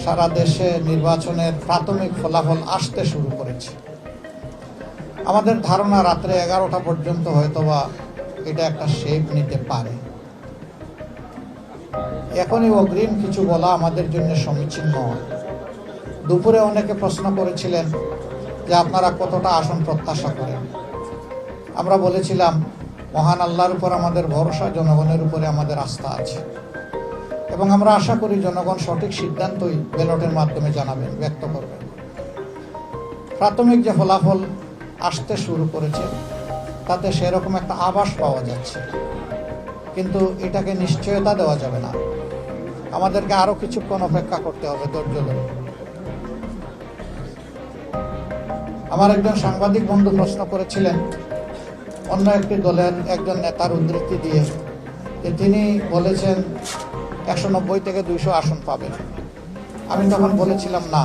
সারা দেশে নির্বাচনের প্রাথমিক ফলাফল আসতে শুরু করেছে। আমাদের ধারণা রাত্রে 11টা পর্যন্ত হয়তোবা এটা একটা শেপ নিতে পারে। এখনই অগ্রিম কিছু বলা আমাদের জন্য সমীচীন নয়। দুপুরে অনেকে প্রশ্ন করেছিলেন যে আপনারা কতটা আসন প্রত্যাশা করেন। আমরা বলেছিলাম মহান আল্লাহর উপর আমাদের ভরসা, জনগণের উপরে আমাদের আস্থা আছে এবং আমরা আশা করি জনগণ সঠিক সিদ্ধান্তই ব্যালটের মাধ্যমে জানাবেন, ব্যক্ত করবেন। প্রাথমিক যে ফলাফল আসতে শুরু করেছে তাতে সেরকম একটা আভাস পাওয়া যাচ্ছে, কিন্তু এটাকে নিশ্চয়তা দেওয়া যাবে না। আমাদেরকে আরো কিছুক্ষণ অপেক্ষা করতে হবে ধৈর্য ধরে। আমার একজন সাংবাদিক বন্ধু প্রশ্ন করেছিলেন অন্য একটি দলের একজন নেতার উদ্ধৃতি দিয়ে যে তিনি বলেছেন 190 থেকে 200 আসন পাবেন। আমি তখন বলেছিলাম না,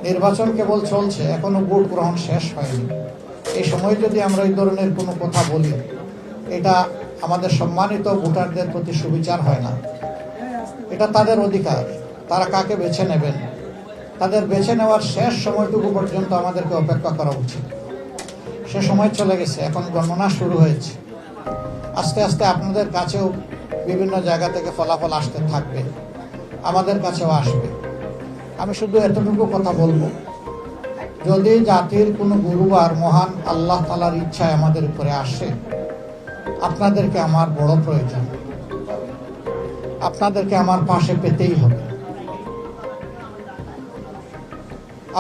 নির্বাচন কেবল চলছে, এখনো ভোট গ্রহণ শেষ হয়নি। এই সময় যদি আমরা এই ধরনের কোনো কথা বলি, এটা আমাদের সম্মানিত ভোটারদের প্রতি সুবিচার হয় না। এটা তাদের অধিকার, তারা কাকে বেছে নেবেন, তাদের বেছে নেওয়ার শেষ সময়টুকু পর্যন্ত আমাদেরকে অপেক্ষা করা উচিত। সে সময় চলে গেছে, এখন গণনা শুরু হয়েছে। আস্তে আস্তে আপনাদের কাছেও বিভিন্ন জায়গা থেকে ফলাফল আসতে থাকবে, আমাদের কাছেও আসবে। আমি শুধু এতটুকু কথা বলবো, যদি জাতির কোনো গুরুবার মহান আল্লাহ তাআলার ইচ্ছায় আমাদের উপরে আসে, আপনাদেরকে আমার বড় প্রয়োজন, আপনাদেরকে আমার পাশে পেতেই হবে।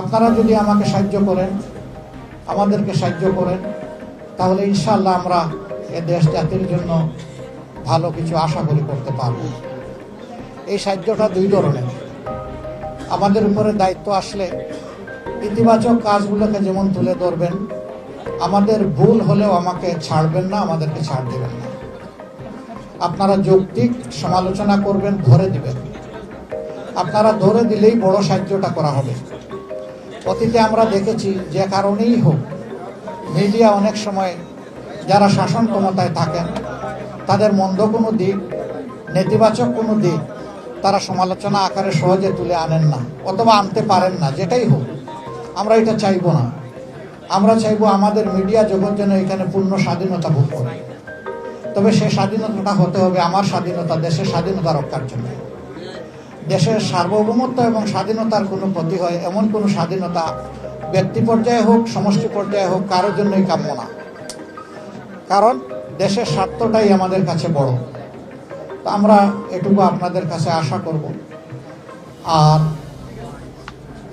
আপনারা যদি আমাকে সাহায্য করেন, আমাদেরকে সাহায্য করেন, তাহলে ইনশাআল্লাহ আমরা এ দেশ জাতির জন্য ভালো কিছু আশা করি করতে পারব। এই সাহায্যটা দুই ধরনের। আমাদের উপরে দায়িত্ব আসলে ইতিবাচক কাজগুলোকে যেমন তুলে ধরবেন, আমাদের ভুল হলেও আমাকে ছাড়বেন না, আমাদেরকে ছাড় দেবেন না। আপনারা যৌক্তিক সমালোচনা করবেন, ধরে দিবেন। আপনারা ধরে দিলেই বড় সাহায্যটা করা হবে। অতীতে আমরা দেখেছি যে কারণেই হোক, মিডিয়া অনেক সময় যারা শাসন ক্ষমতায় থাকেন তাদের মন্দ কোনো দিক, নেতিবাচক কোনো দিক তারা সমালোচনা আকারে সহজে তুলে আনেন না, অথবা আনতে পারেন না। যেটাই হোক, আমরা এটা চাইবো না। আমরা চাইবো আমাদের মিডিয়া জগৎ যেন এখানে পূর্ণ স্বাধীনতা ভোগ করে। তবে সে স্বাধীনতাটা হতে হবে আমার স্বাধীনতা, দেশের স্বাধীনতা রক্ষার জন্য। দেশের সার্বভৌমত্ব এবং স্বাধীনতার কোনো ক্ষতি হয় এমন কোনো স্বাধীনতা ব্যক্তি পর্যায়ে হোক, সমষ্টি পর্যায়ে হোক, কারোর জন্যই কাম্য না। কারণ দেশের স্বার্থটাই আমাদের কাছে বড়। তো আমরা এটুকু আপনাদের কাছে আশা করব। আর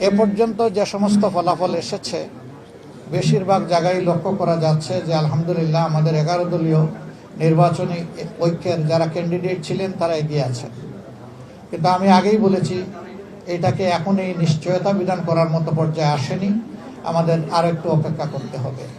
এ পর্যন্ত যে সমস্ত ফলাফল এসেছে, বেশিরভাগ জায়গায় লক্ষ্য করা যাচ্ছে যে আলহামদুলিল্লাহ আমাদের 11 দলীয় নির্বাচনী ঐক্যের যারা ক্যান্ডিডেট ছিলেন তারা এগিয়ে আছেন। কিন্তু আমি আগেই বলেছি, এটাকে এখনই নিশ্চয়তা বিধান করার মতো পর্যায়ে আসেনি, আমাদের আরো একটু অপেক্ষা করতে হবে।